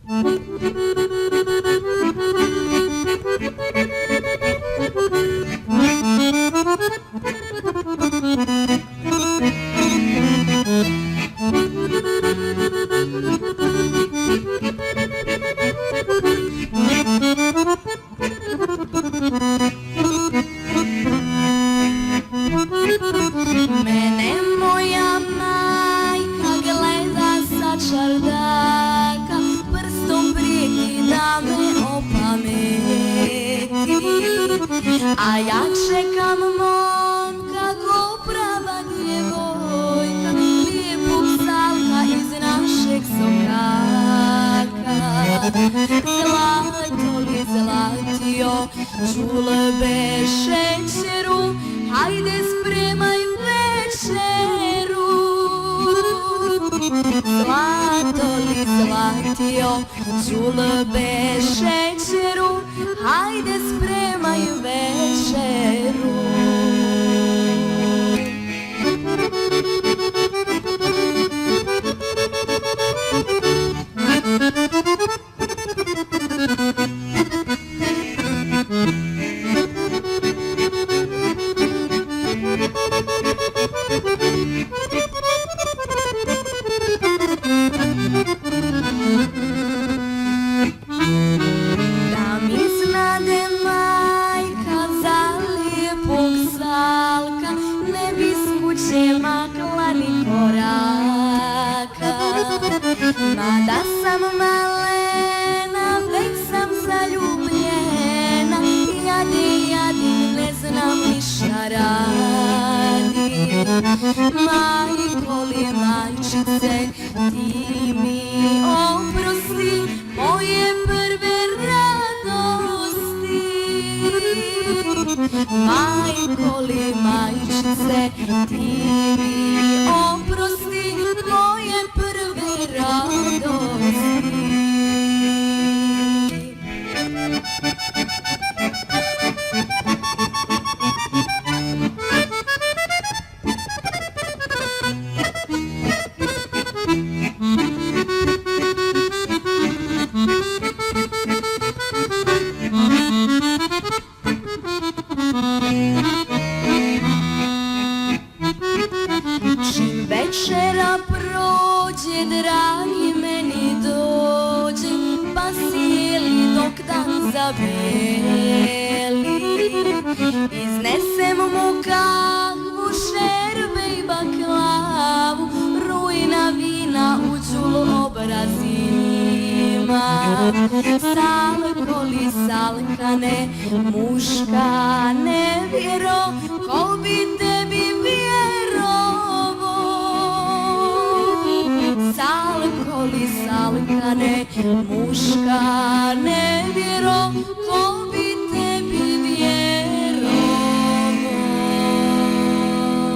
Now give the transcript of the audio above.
Mene moja majka gleda sa čardaka, prstom prijeti da me opameti. A ja čekam momka ko prava djevojka, lijepog salka iz našeg sokaka. Zlato li zlatio, čulbe šećeru, hajde spremaj večeru. Zlato li zlatio, čulbe šećeru, hajde spremaj večeru. Da mi znade majka za lijepog salka, ne bi s kuće makla ni koraka. Mada sam malena, već sam zaljubljena, jadi, ne znam ništa radim. Majko li majčice, ti mi oprosti moje prve radosti. Majko li majčice, ti mi oprosti moje prve radosti. Čim večera prođe, dragi meni dođe, pa sjeli dok dan zabeli. Iznesem mu kahvu, šerbe i baklavu, rujna vina u čulu obrazima. Salko li salkane, muška nevjero, ko bi tebi vjerovo. Salko li salkane, muška nevjero, ko